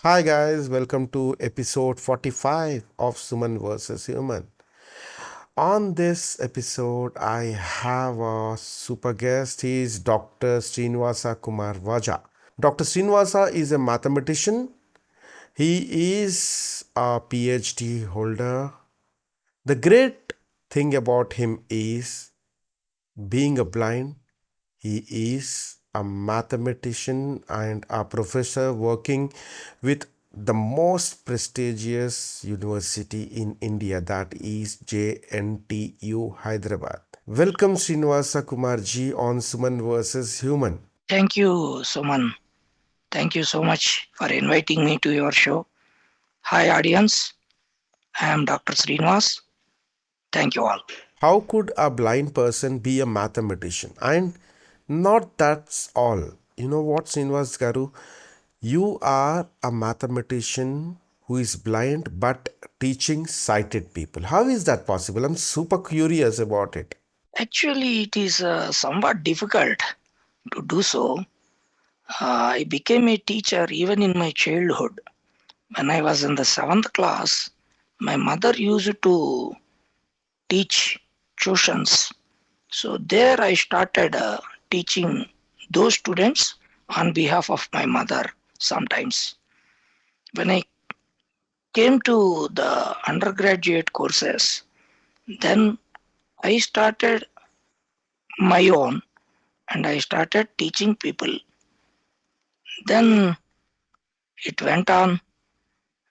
Hi guys, welcome to episode 45 of Suman versus Human. On this episode, I have a super guest. He is Dr. Srinivasa Kumar Vajha. Dr. Srinivasa is a mathematician. He is a PhD holder. The great thing about him is being a blind, he is a mathematician and a professor working with the most prestigious university in India, that is JNTU Hyderabad. Welcome Srinivasa Kumarji on Suman versus Human. Thank you, Suman. Thank you so much for inviting me to your show. Hi, audience. I am Dr. Srinivas. Thank you all. How could a blind person be a mathematician? And not that's all. You know what, Srinivas Garu? You are a mathematician who is blind but teaching sighted people. How is that possible? I'm super curious about it. Actually, it is somewhat difficult to do so. I became a teacher even in my childhood. When I was in the seventh class, my mother used to teach tuitions. So there I started teaching those students on behalf of my mother sometimes. When I came to the undergraduate courses, then I started my own and I started teaching people. Then it went on.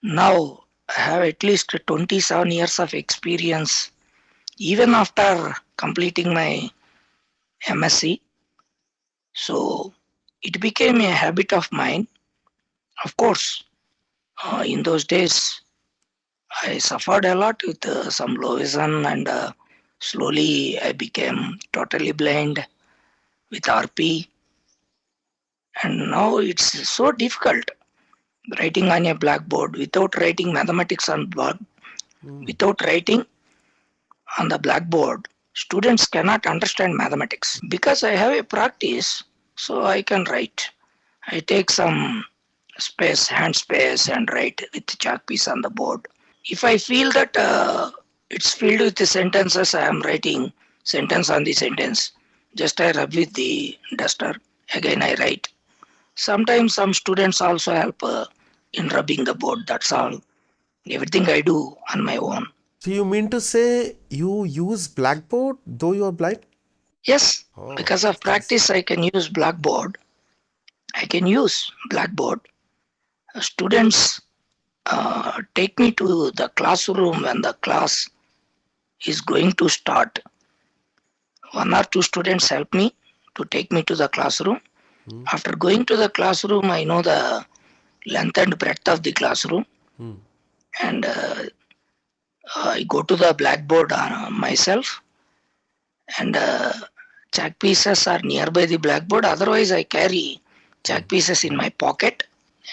Now I have at least 27 years of experience, even after completing my MSc. So it became a habit of mine. Of course, in those days, I suffered a lot with some low vision, and slowly I became totally blind with RP. And now it's so difficult writing on a blackboard without writing mathematics on board, without writing on the blackboard. Students cannot understand mathematics because I have a practice, so I can write. I take some space, hand space, and write with chalk piece on the board. If I feel that it's filled with the sentences, I am writing sentence on the sentence. Just I rub with the duster. Again, I write. Sometimes some students also help in rubbing the board. That's all. Everything I do on my own. So you mean to say you use blackboard though you are blind? Yes, Oh, because of practice, I can use Blackboard. I can use Blackboard. Students take me to the classroom when the class is going to start. One or two students help me to take me to the classroom. After going to the classroom, I know the length and breadth of the classroom, and I go to the blackboard myself, and chalk pieces are nearby the blackboard. Otherwise, I carry chalk pieces in my pocket,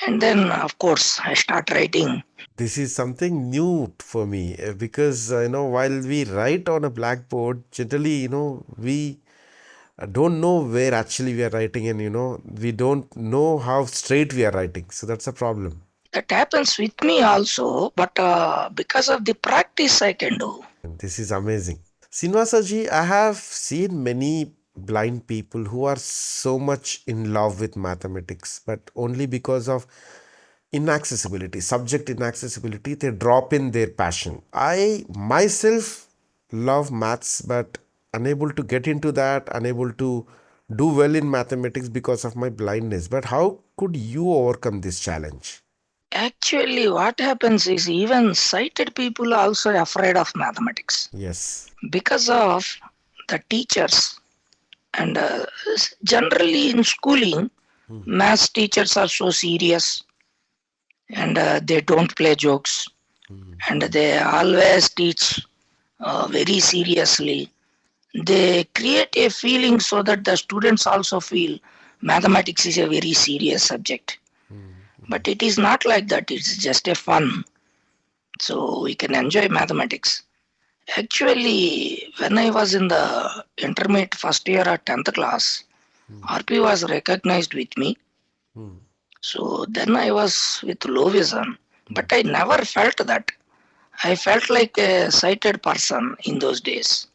and then of course I start writing. this is something new for me because while we write on a blackboard, generally we don't know where actually we are writing, and we don't know how straight we are writing. So that's a problem. That happens with me also, but because of the practice I can do. And this is amazing. Srinivasa I have seen many blind people who are so much in love with mathematics, but only because of inaccessibility, subject inaccessibility, they drop in their passion. I myself love maths, but unable to get into that, unable to do well in mathematics because of my blindness. But how could you overcome this challenge? Actually, what happens is even sighted people are also afraid of mathematics Yes. because of the teachers. And generally in schooling, maths teachers are so serious and they don't play jokes and they always teach very seriously. They create a feeling so that the students also feel mathematics is a very serious subject. But it is not like that, it's just a fun. So we can enjoy mathematics. Actually, when I was in the intermediate first year at 10th class, RP was recognized with me. So then I was with low vision, but I never felt that. I felt like a sighted person in those days.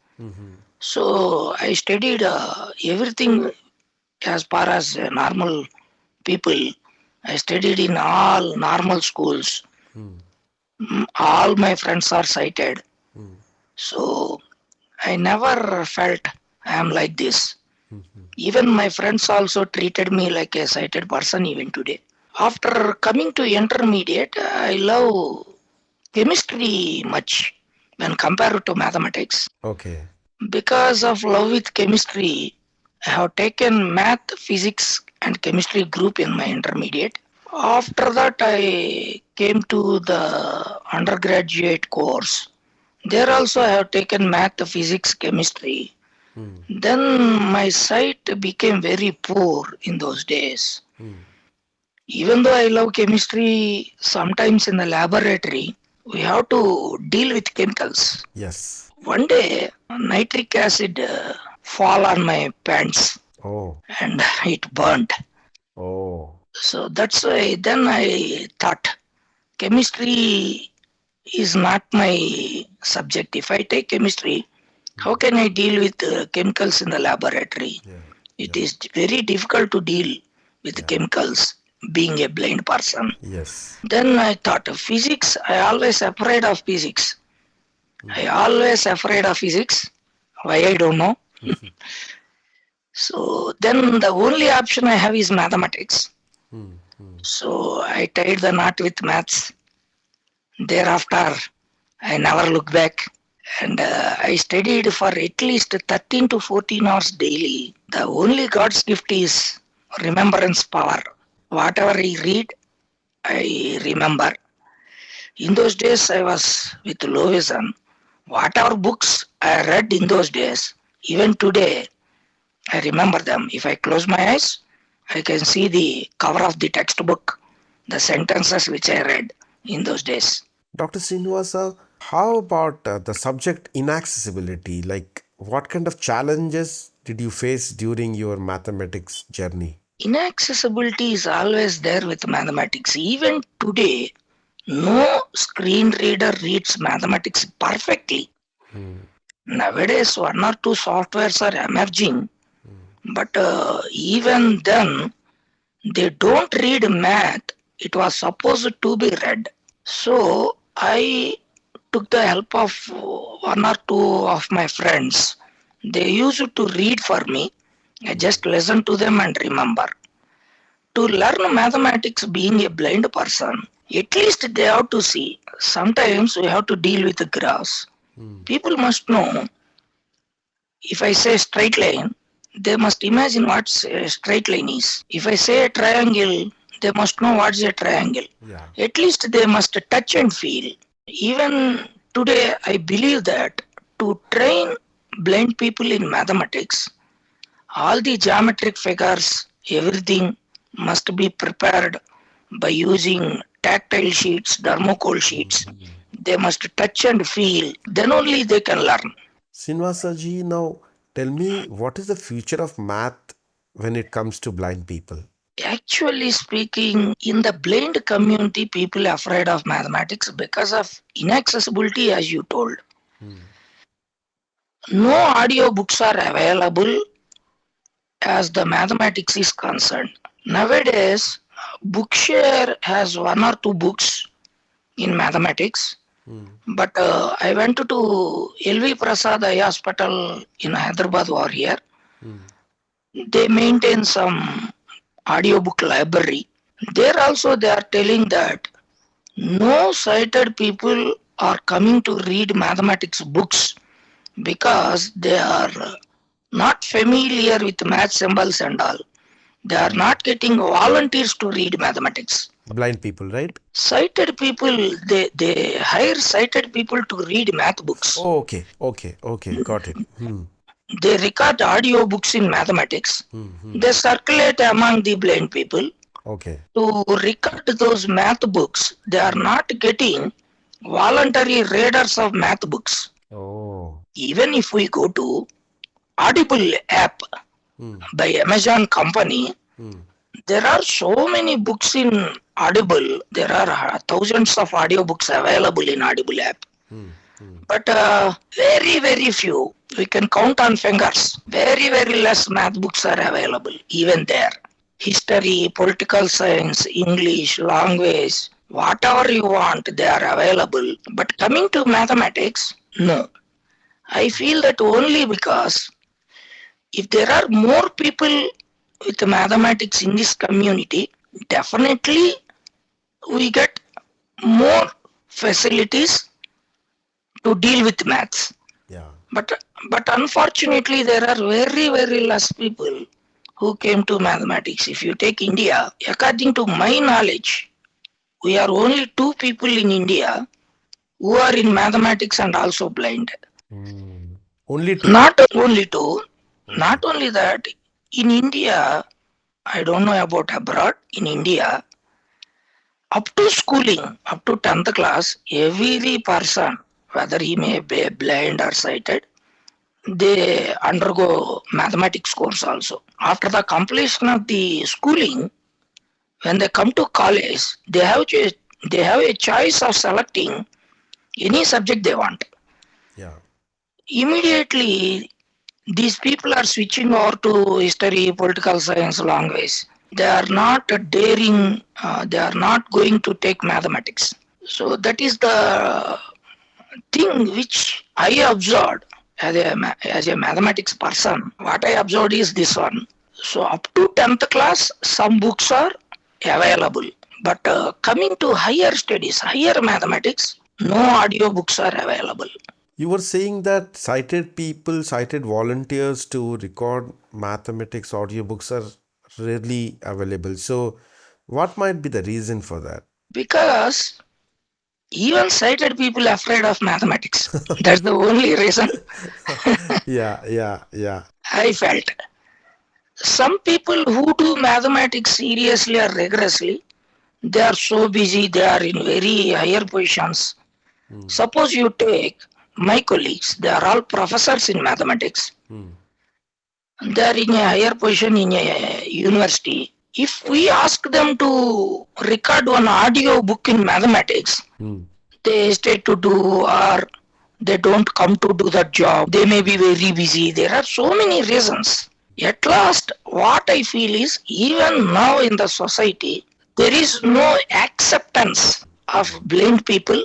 So I studied everything as far as normal people. I studied in all normal schools. All my friends are sighted. So I never felt I am like this. Even my friends also treated me like a sighted person even today. After coming to intermediate, I love chemistry much when compared to mathematics. Okay. Because of love with chemistry, I have taken math, physics, and chemistry group in my intermediate. After that, I came to the undergraduate course. There also I have taken math, physics, chemistry. Then my sight became very poor in those days. Even though I love chemistry, sometimes in the laboratory, we have to deal with chemicals. Yes. One day, nitric acid fall on my pants Oh. and it burnt. Oh. So that's why then I thought chemistry is not my subject. If I take chemistry, how can I deal with chemicals in the laboratory? Yeah. It Yeah. is very difficult to deal with Yeah. chemicals being a blind person. Yes. Then I thought of physics. I always afraid of physics. I always afraid of physics. Why I don't know. So then the only option I have is mathematics. So I tied the knot with maths. Thereafter, I never look back. And I studied for at least 13 to 14 hours daily. The only God's gift is remembrance power. Whatever I read, I remember. In those days, I was with low vision. Whatever books I read in those days, even today, I remember them. If I close my eyes, I can see the cover of the textbook, the sentences which I read in those days. Dr. Srinivasa, how about the subject inaccessibility? Like, what kind of challenges did you face during your mathematics journey? Inaccessibility is always there with mathematics. Even today, no screen reader reads mathematics perfectly. Nowadays, one or two softwares are emerging, but even then, they don't read math. It was supposed to be read. So I took the help of one or two of my friends. They used to read for me. I just listen to them and remember. To learn mathematics being a blind person, at least they have to see. Sometimes we have to deal with the graphs. People must know if I say straight line, they must imagine what a straight line is. If I say a triangle, they must know what's a triangle. Yeah. At least they must touch and feel. Even today, I believe that to train blind people in mathematics, all the geometric figures, everything must be prepared by using tactile sheets, thermocol sheets. They must touch and feel, then only they can learn. Srinivasa ji, now tell me, what is the future of math when it comes to blind people? Actually speaking, in the blind community, people are afraid of mathematics because of inaccessibility, as you told. No audio books are available as the mathematics is concerned. Nowadays, Bookshare has one or two books in mathematics, but I went to LV Prasad Eye Hospital in Hyderabad over here. They maintain some audiobook library. There also they are telling that no sighted people are coming to read mathematics books because they are not familiar with math symbols and all. They are not getting volunteers to read mathematics. Blind people, right? Sighted people, they hire sighted people to read math books. Oh, okay, okay, okay, got it. They record audio books in mathematics. They circulate among the blind people. Okay. To record those math books, they are not getting voluntary readers of math books. Oh. Even if we go to Audible app by Amazon company, There are so many books in Audible. There are thousands of audiobooks available in Audible app. But very few. We can count on fingers. Very less math books are available, even there. History, political science, English, language, whatever you want, they are available. But coming to mathematics, no. I feel that only because if there are more people with mathematics in this community, definitely we get more facilities to deal with maths. Yeah. But but unfortunately, there are very less people who came to mathematics. If you take India, according to my knowledge, we are only two people in India who are in mathematics and also blind. Mm. Only two. Not only two, Okay. not only that, in India, I don't know about abroad, in India, up to schooling, up to 10th class, every person, whether he may be blind or sighted, they undergo mathematics course also. After the completion of the schooling, when they come to college, they have a choice of selecting any subject they want. Yeah. Immediately, these people are switching over to history, political science, language. They are not daring, they are not going to take mathematics. So that is the thing which I observed as a mathematics person. What I observed is this one. So up to 10th class, some books are available. But coming to higher studies, higher mathematics, no audio books are available. You were saying that sighted people, sighted volunteers to record mathematics audiobooks are rarely available. So, what might be the reason for that? Because even sighted people are afraid of mathematics. That's the only reason Yeah. I felt. Some people who do mathematics seriously or rigorously, they are so busy, they are in very higher positions. Suppose you take my colleagues, they are all professors in mathematics. They are in a higher position in a university. If we ask them to record one audio book in mathematics, they hesitate to do or they don't come to do that job. They may be very busy. There are so many reasons. At last, what I feel is even now in the society, there is no acceptance of blind people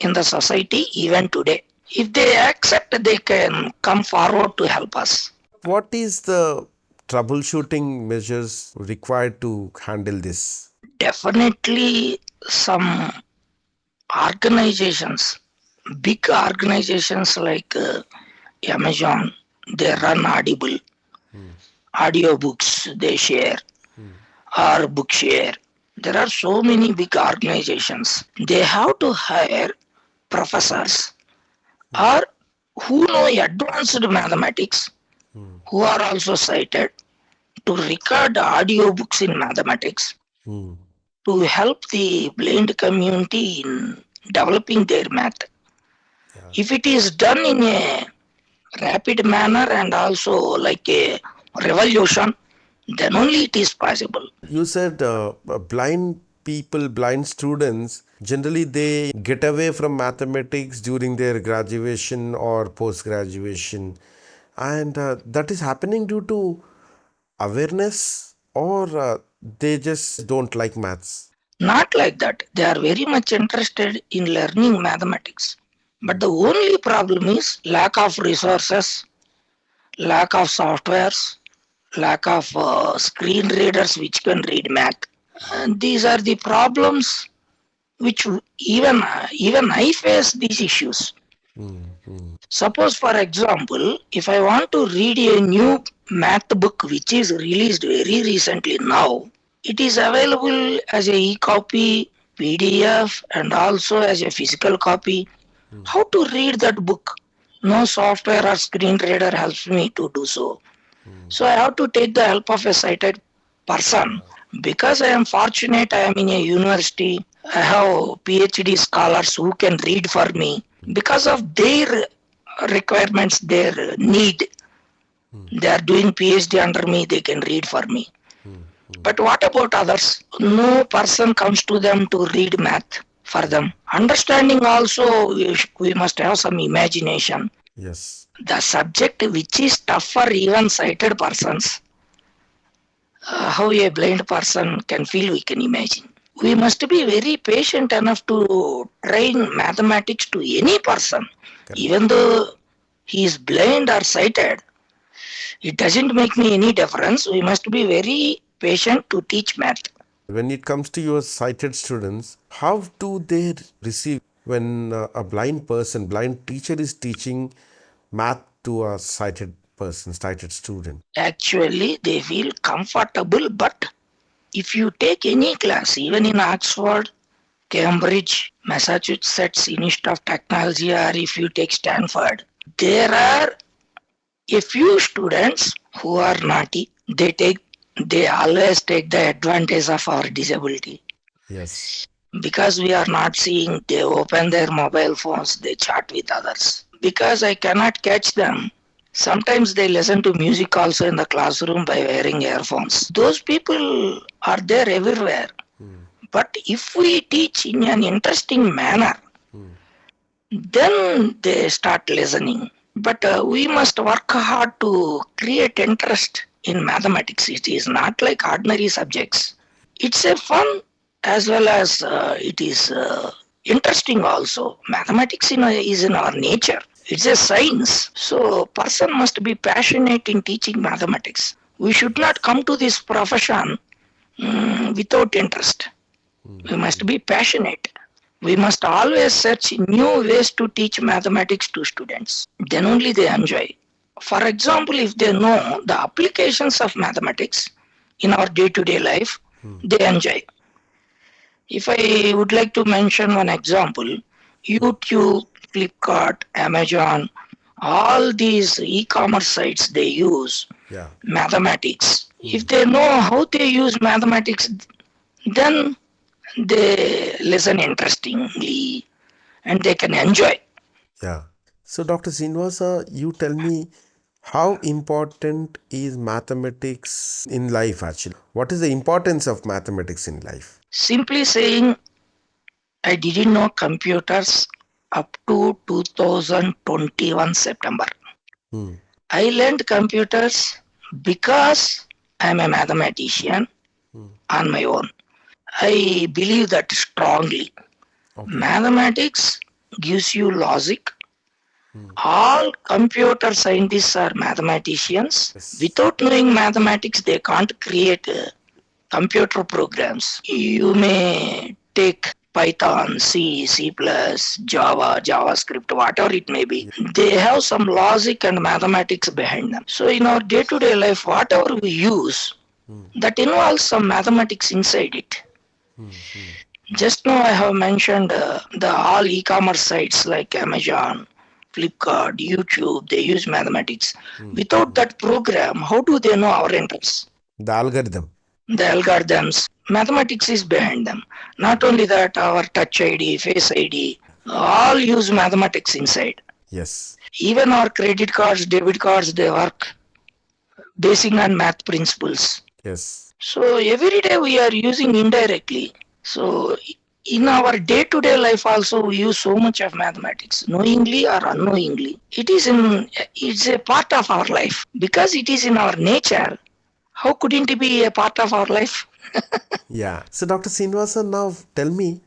in the society even today. If they accept, they can come forward to help us. What is the troubleshooting measures required to handle this? Definitely, some organizations, big organizations like Amazon, they run Audible, audiobooks they share, or Bookshare. There are so many big organizations. They have to hire professors or who know advanced mathematics, who are also cited to record audiobooks in mathematics to help the blind community in developing their math. If it is done in a rapid manner and also like a revolution, then only it is possible. You said blind people, blind students, generally they get away from mathematics during their graduation or post graduation, and that is happening due to awareness, or they just don't like maths. Not like that. They are very much interested in learning mathematics. But the only problem is lack of resources, lack of softwares, lack of screen readers which can read math. And these are the problems which even I face these issues. Suppose, for example, if I want to read a new math book which is released very recently now, it is available as a e-copy, PDF, and also as a physical copy. How to read that book? No software or screen reader helps me to do so. So I have to take the help of a sighted person. Because I am fortunate, I am in a university. I have PhD scholars who can read for me. Because of their requirements, their need, they are doing PhD under me, they can read for me. But what about others? No person comes to them to read math for them. Understanding also, we must have some imagination. Yes. The subject which is tough for even sighted persons, how a blind person can feel, we can imagine. We must be very patient enough to train mathematics to any person, Correct. even though he is blind or sighted. It doesn't make me any difference. We must be very patient to teach math. When it comes to your sighted students, how do they receive when a blind person, blind teacher is teaching math to a sighted person, sighted student? Actually, they feel comfortable, but if you take any class, even in Oxford, Cambridge, Massachusetts Institute of Technology, or if you take Stanford, there are a few students who are naughty. They always take the advantage of our disability. Yes. Because we are not seeing, they open their mobile phones, they chat with others. Because I cannot catch them, sometimes they listen to music also in the classroom by wearing earphones. Those people are there everywhere. But if we teach in an interesting manner, then they start listening. But we must work hard to create interest in mathematics. It is not like ordinary subjects. It's a fun as well as it is interesting also. Mathematics is in our nature. It's a science. So person must be passionate in teaching mathematics. We should not come to this profession without interest. We must be passionate. We must always search new ways to teach mathematics to students. Then only they enjoy. For example, if they know the applications of mathematics in our day to day life, they enjoy. If I would like to mention one example, YouTube, Flipkart, Amazon, all these e-commerce sites, they use Yeah. mathematics. If they know how they use mathematics, then they listen interestingly and they can enjoy. Yeah. So, Dr. Srinivasa, you tell me how important is mathematics in life actually? What is the importance of mathematics in life? Simply saying, I didn't know computers up to 2021 September. Hmm. I learned computers because I'm a mathematician on my own. I believe that strongly. Okay. Mathematics gives you logic. All computer scientists are mathematicians. Yes. Without knowing mathematics, they can't create computer programs. You may take Python, C, C++, Java, JavaScript, whatever it may be. They have some logic and mathematics behind them. So in our day-to-day life, whatever we use, that involves some mathematics inside it. Just now I have mentioned the all e-commerce sites like Amazon, Flipkart, YouTube, they use mathematics. Without that program, how do they know our interests? The algorithm. The algorithms, mathematics is behind them. Not only that, our touch ID, face ID, all use mathematics inside. Yes. Even our credit cards, debit cards, they work basing on math principles. Yes. So every day we are using indirectly. So in our day-to-day life also we use so much of mathematics, knowingly or unknowingly. It's a part of our life. Because it is in our nature, how couldn't it be a part of our life? Yeah. So, Dr. Srinivasa, now tell me,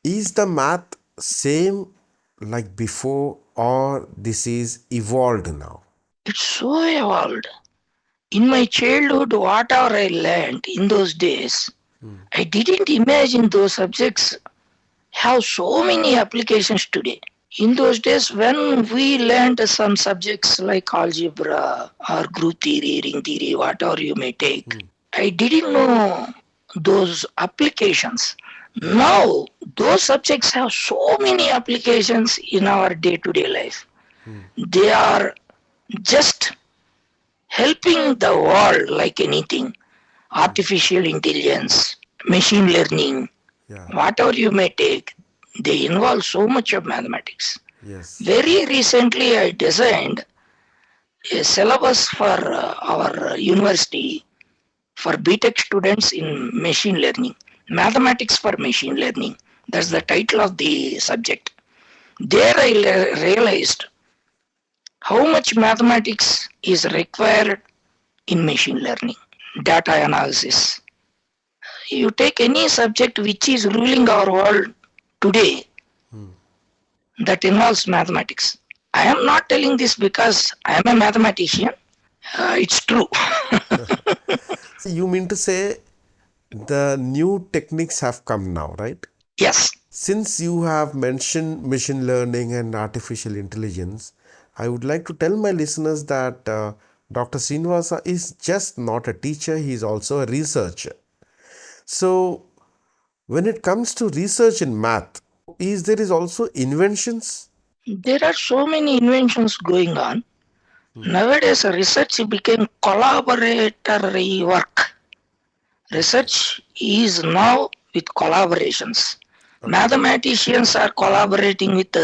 is the math same like before or this is evolved now? It's so evolved. In my childhood, whatever I learned in those days, I didn't imagine those subjects have so many applications today. In those days, when we learned some subjects like algebra or group theory, ring theory, whatever you may take, I didn't know those applications. Now, those subjects have so many applications in our day to day life. They are just helping the world like anything. Artificial intelligence, machine learning, Yeah. whatever you may take, they involve so much of mathematics. Yes. Very recently, I designed a syllabus for our university for BTech students in machine learning. Mathematics for machine learning. That's the title of the subject. There I realized how much mathematics is required in machine learning. Data analysis. You take any subject which is ruling our world today that involves mathematics. I am not telling this because I am a mathematician. It's true. So you mean to say the new techniques have come now, right? Yes. Since you have mentioned machine learning and artificial intelligence, I would like to tell my listeners that Dr. Srinivasa is just not a teacher, he is also a researcher. So, when it comes to research in math, is there is also inventions? There are so many inventions going on. Nowadays, research became collaboratory work. Okay, Research is now with collaborations. okay, Mathematicians are collaborating with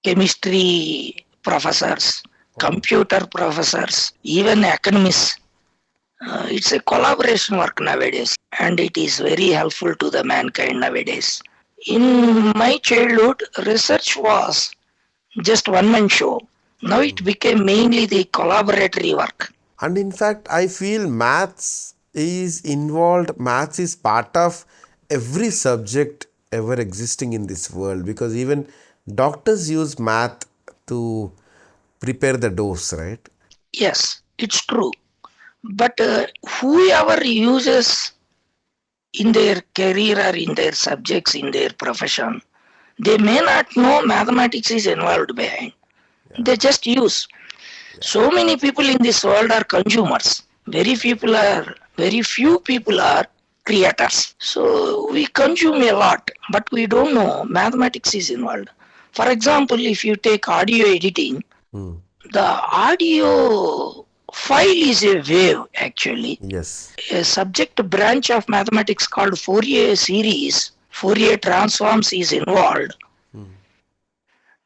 chemistry professors, oh, computer professors, even economists. It's a collaboration work nowadays, and it is very helpful to the mankind nowadays. In my childhood, research was just one man show. Now it became mainly the collaboratory work. and in fact, I feel maths is part of every subject ever existing in this world because even doctors use math to prepare the dose, right? Yes, it's true. But whoever uses in their career or in their subjects, in their profession, they may not know mathematics is involved behind. Yeah, They just use. So many people in this world are consumers. Very few people are creators. So we consume a lot, but we don't know mathematics is involved. For example, if you take audio editing, hmm. the audio file is a wave actually. Yes, A subject branch of mathematics called Fourier series, Fourier transforms is involved.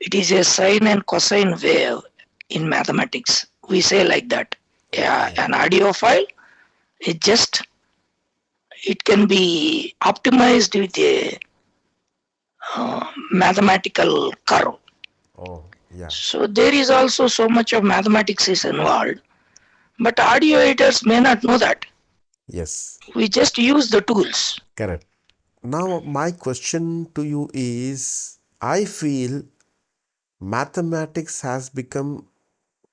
It is a sine and cosine wave in mathematics. We say like that. Yeah, okay, an audio file is just it can be optimized with a mathematical curve. oh, yeah, So there is also so much of mathematics is involved, but audio editors may not know that. yes, We just use the tools. correct. Now, my question to you is I feel mathematics has become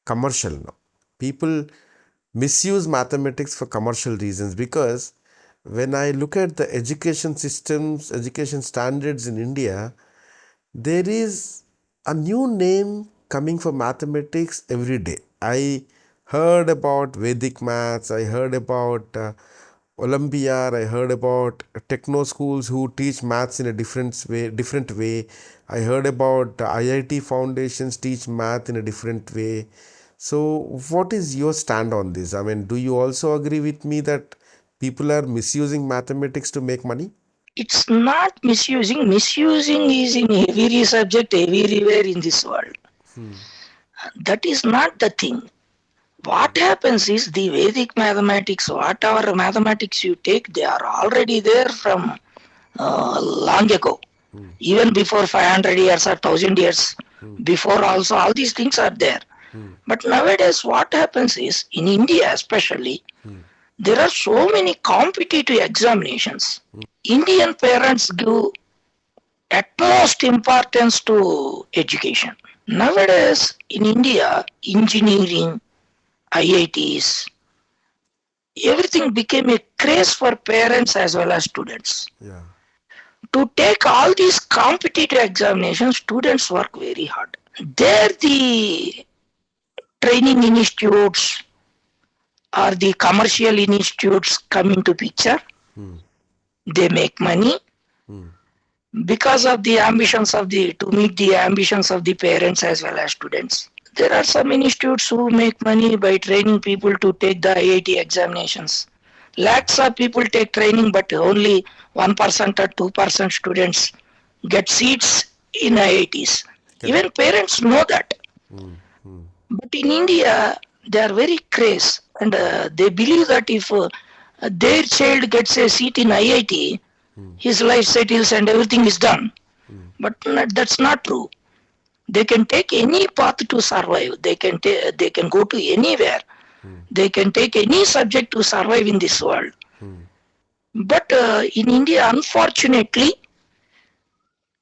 commercial now. People misuse mathematics for commercial reasons because when I look at the education systems, education standards in India, there is a new name coming for mathematics every day. I heard about Vedic maths, I heard about Olympiad, I heard about techno schools who teach maths in a different way. I heard about IIT foundations teach math in a different way. So, what is your stand on this? I mean, do you also agree with me that people are misusing mathematics to make money? It's not misusing. Misusing is in every subject everywhere in this world. That is not the thing. What happens is the Vedic mathematics, whatever mathematics you take, they are already there from long ago. Even before 500 years or 1000 years, before also, all these things are there. But nowadays, what happens is, in India especially, there are so many competitive examinations. Indian parents give utmost importance to education. Nowadays, in India, engineering, IITs, everything became a craze for parents as well as students. Yeah. To take all these competitive examinations, students work very hard. There, the training institutes or the commercial institutes come into picture. They make money because of the ambitions of the to meet the ambitions of the parents as well as students. There are some institutes who make money by training people to take the IIT examinations. Lakhs of people take training, but only 1% or 2% students get seats in IITs. Correct. Even parents know that. But in India, they are very crazy. And they believe that if their child gets a seat in IIT, his life settles and everything is done. But that's not true. They can take any path to survive. They can go to anywhere. They can take any subject to survive in this world. But in India, unfortunately,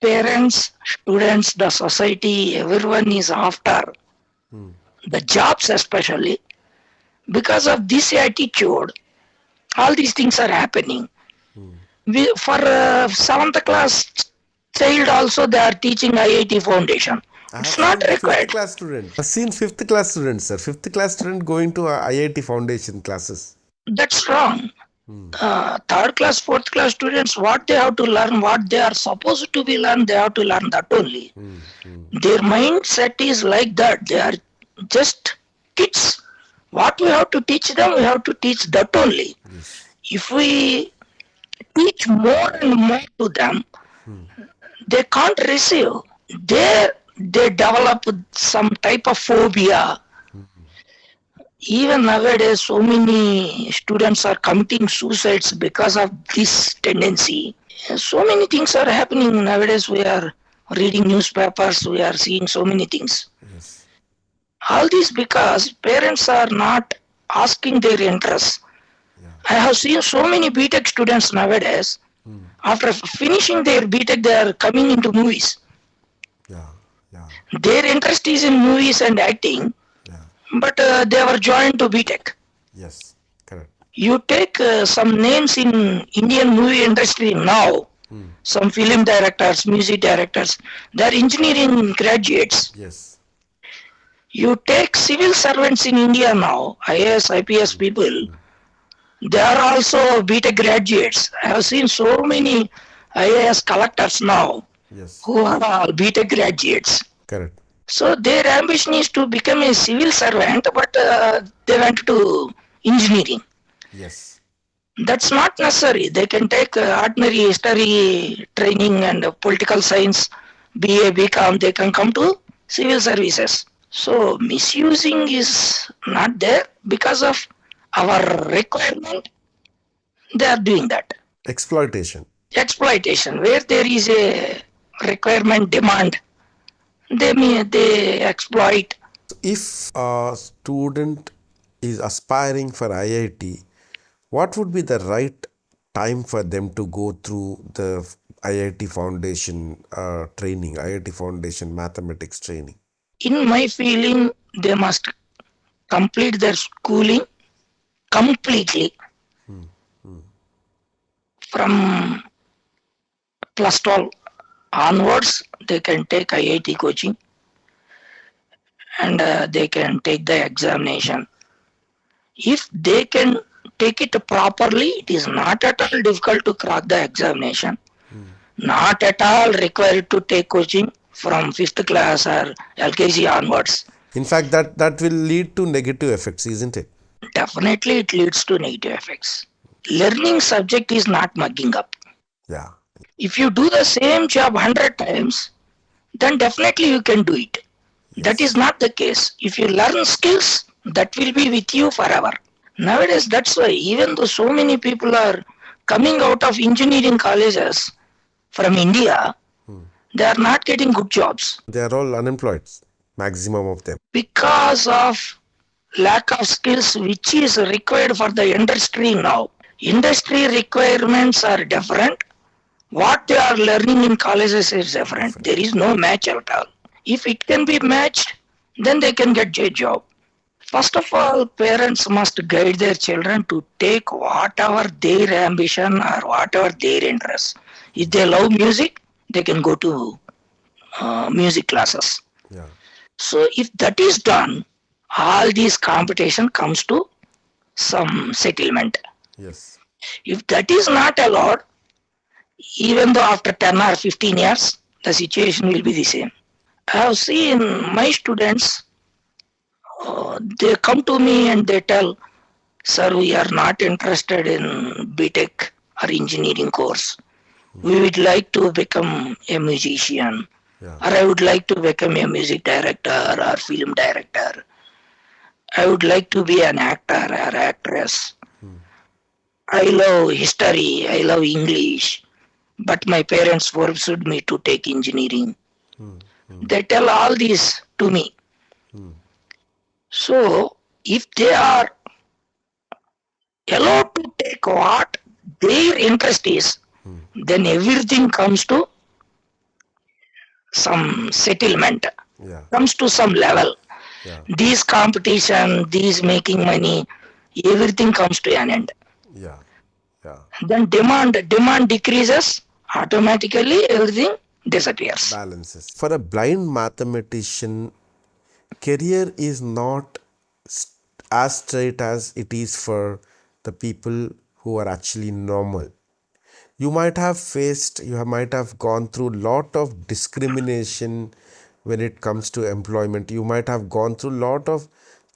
parents, students, the society, everyone is after the jobs, especially because of this attitude. All these things are happening. For seventh class child also they are teaching IIT foundation. I have It's not seen fifth required. class student. I've seen fifth class students, sir. Fifth class student going to IIT foundation classes. That's wrong. Third class, fourth class students, what they have to learn, what they are supposed to be learned, they have to learn that only. Their mindset is like that. They are just kids. What we have to teach them, we have to teach that only. If we teach more and more to them, they can't receive. They develop some type of phobia. Even nowadays, so many students are committing suicides because of this tendency. So many things are happening nowadays. We are reading newspapers, we are seeing so many things. Yes. All this because parents are not asking their interests. I have seen so many BTech students nowadays. After finishing their BTech, they are coming into movies. Yeah. Yeah. Their interest is in movies and acting, Yeah. but they were joined to BTech. Yes. Correct. You take some names in Indian movie industry now, some film directors, music directors, they are engineering graduates. Yes. You take civil servants in India now, IAS, IPS people, they are also BTech graduates. I have seen so many IAS collectors now Yes. who are all BTech graduates. Correct. So their ambition is to become a civil servant, but they went to engineering. Yes. That's not necessary. They can take ordinary history training and political science, BA, BCom. They can come to civil services. So misusing is not there because of our requirement. They are doing that. Exploitation. Exploitation, where there is a requirement demand, they exploit. If a student is aspiring for IIT, what would be the right time for them to go through the IIT Foundation training, IIT Foundation mathematics training? In my feeling, they must complete their schooling completely from plus 12 onwards. They can take IIT coaching and they can take the examination. If they can take it properly, it is not at all difficult to crack the examination. Not at all required to take coaching from 5th class or LKG onwards. In fact, that will lead to negative effects, isn't it? Definitely it leads to negative effects. Learning subject is not mugging up. Yeah. If you do the same job 100 times, then definitely you can do it. That is Yes. not the case. If you learn skills, that will be with you forever. Nowadays, that's why even though so many people are coming out of engineering colleges from India, they are not getting good jobs They are all unemployed, maximum of them. because of lack of skills which is required for the industry now. Industry requirements are different. What they are learning in colleges is different. There is no match at all. If it can be matched, then they can get a job. First of all, parents must guide their children to take whatever their ambition or whatever their interest. If they love music, they can go to music classes. Yeah. So if that is done, all these competition comes to some settlement. Yes. If that is not allowed, even though after 10 or 15 years, the situation will be the same. I have seen my students, they come to me and they tell, sir, we are not interested in BTech or engineering course. We would like to become a musician, Yeah. or I would like to become a music director or film director. I would like to be an actor or actress. I love history, I love English, but my parents forced me to take engineering. They tell all this to me. So, if they are allowed to take what their interest is, then everything comes to some settlement, Yeah. comes to some level. Yeah. These competition, these making money, everything comes to an end. Yeah. Yeah. Then demand decreases, automatically everything disappears. Balances. For a blind mathematician, career is not as straight as it is for the people who are actually normal. You might have gone through lot of discrimination when it comes to employment. You might have gone through lot of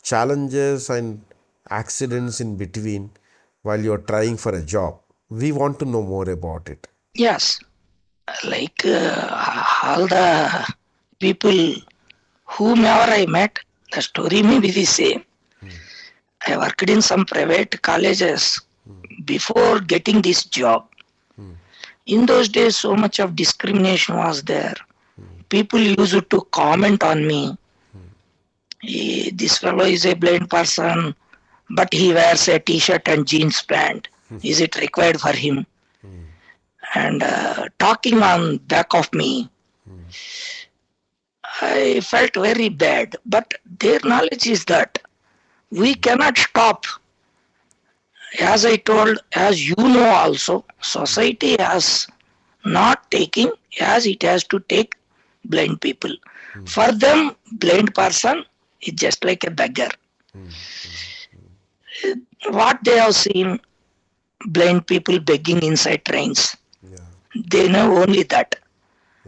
challenges and accidents in between while you're trying for a job. We want to know more about it. Yes, like all the people whomever I met, the story may be the same. I worked in some private colleges before getting this job. In those days, so much of discrimination was there. People used to comment on me. This fellow is a blind person, but he wears a t-shirt and jeans pant. Is it required for him? And talking on back of me, I felt very bad. But their knowledge is that we cannot stop. As I told, as you know also, society has not taking as it has to take blind people. For them, blind person is just like a beggar. What they have seen, blind people begging inside trains, Yeah. they know only that.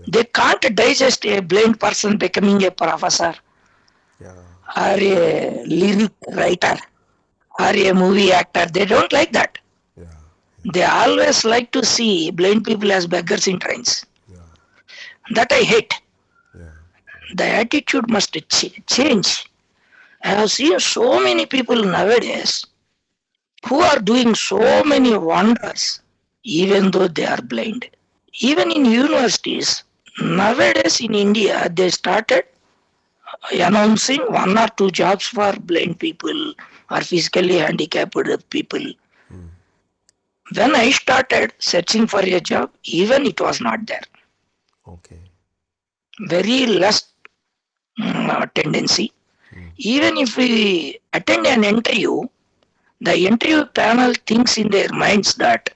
They can't digest a blind person becoming a professor Yeah. or a lyric writer or a movie actor. They don't like that. Yeah. They always like to see blind people as beggars in trains. Yeah. That I hate. Yeah. The attitude must change. I have seen so many people nowadays who are doing so many wonders even though they are blind. Even in universities, nowadays in India, they started announcing one or two jobs for blind people or physically handicapped people. When I started searching for a job, even it was not there. Okay. Very less tendency. Even if we attend an interview, the interview panel thinks in their minds that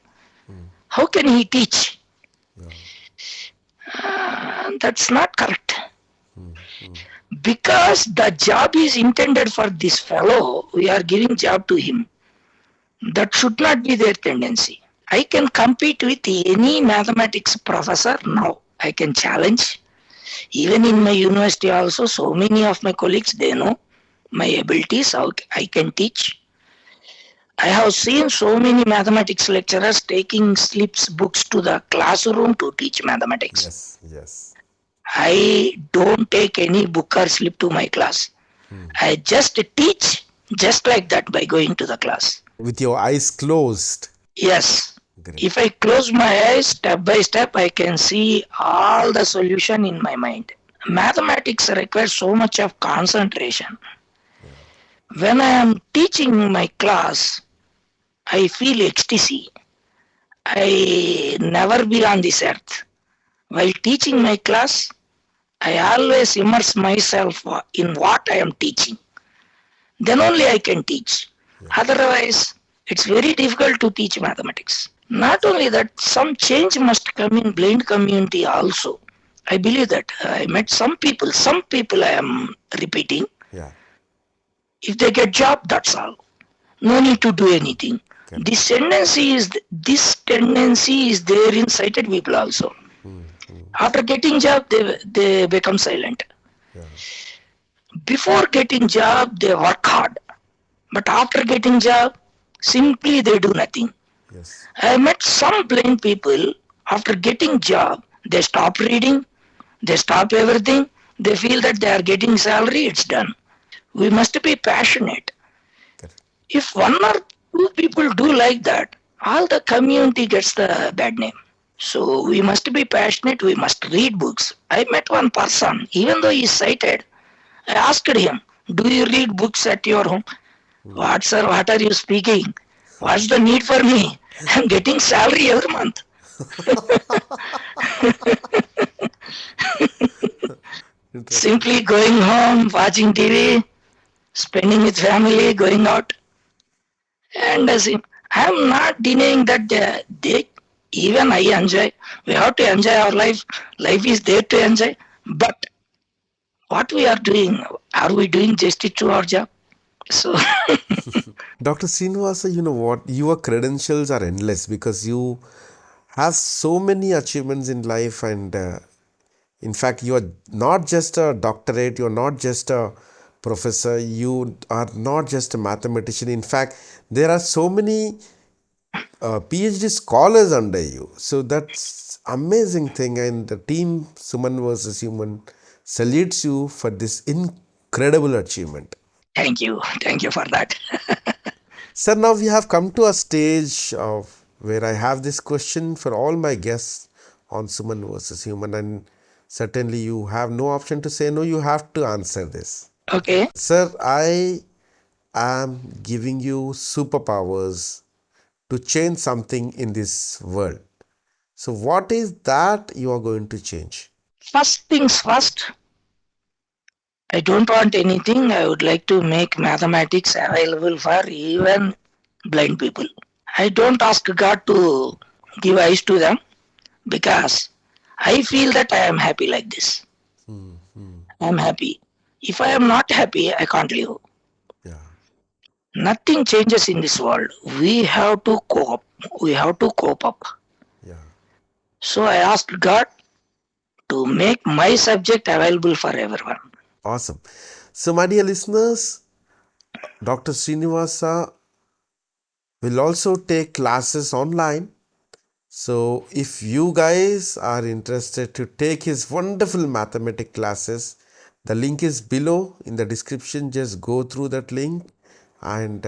how can he teach? Yeah. That's not correct. Because the job is intended for this fellow, we are giving job to him. That should not be their tendency. I can compete with any mathematics professor now. I can challenge. Even in my university also, so many of my colleagues, they know my abilities, how I can teach. I have seen so many mathematics lecturers taking slips books to the classroom to teach mathematics. Yes. Yes. I don't take any book or slip to my class. I just teach just like that by going to the class. With your eyes closed. Yes. Great. If I close my eyes step by step, I can see all the solution in my mind. Mathematics requires so much of concentration. When I am teaching my class, I feel ecstasy. I never be on this earth. While teaching my class, I always immerse myself in what I am teaching. Then only I can teach. Otherwise, it's very difficult to teach mathematics. Not only that, some change must come in blind community also. I believe that. I met some people I am repeating. Yeah. If they get job, that's all. No need to do anything. Correct. This tendency is there in sighted people also. After getting job, they become silent. Yeah. Before getting job, they work hard. But after getting job, simply they do nothing. Yes. I met some blind people, after getting job, they stop reading, they stop everything, they feel that they are getting salary, it's done. We must be passionate. Correct. If one or two people do like that, all the community gets the bad name. So we must be passionate, we must read books. I met one person, even though he is sighted, I asked him, do you read books at your home? What, sir, what are you speaking? What's the need for me? I'm getting salary every month. Interesting. Simply going home, watching TV, spending with family, going out. And I'm not denying that even I enjoy. We have to enjoy our life. Life is there to enjoy. But what we are doing, are we doing justice to our job? So, Dr. Srinivasa, you know what? Your credentials are endless because you have so many achievements in life, and in fact, you are not just a doctorate, you're not just a professor, you are not just a mathematician. In fact, there are so many PhD scholars under you. So that's amazing thing, and the team Suman versus Human salutes you for this incredible achievement. thank you. Thank you for that. Sir, now we have come to a stage of where I have this question for all my guests on Suman versus Human, and certainly you have no option to say no, you have to answer this. Okay. Sir, I am giving you superpowers to change something in this world. So, what is that you are going to change? First things first, I don't want anything. I would like to make mathematics available for even blind people. I don't ask God to give eyes to them because I feel that I am happy like this. I am happy. If I am not happy, I can't live. Yeah, Nothing changes in this world. We have to cope. We have to cope up. yeah, So I asked God to make my subject available for everyone. awesome. So, my dear listeners, Dr. Srinivasa will also take classes online. So, if you guys are interested to take his wonderful mathematics classes, the link is below in the description. Just go through that link and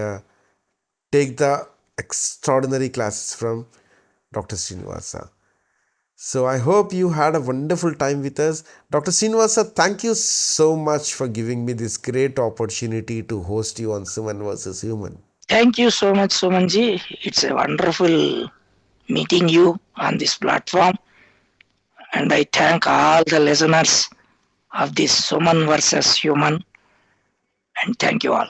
take the extraordinary classes from Dr. Srinivasa. So, I hope you had a wonderful time with us. Dr. Srinivasa, thank you so much for giving me this great opportunity to host you on Suman versus Human. Thank you so much, Sumanji. It's a wonderful meeting you on this platform, and I thank all the listeners of this Suman versus Human, and thank you all.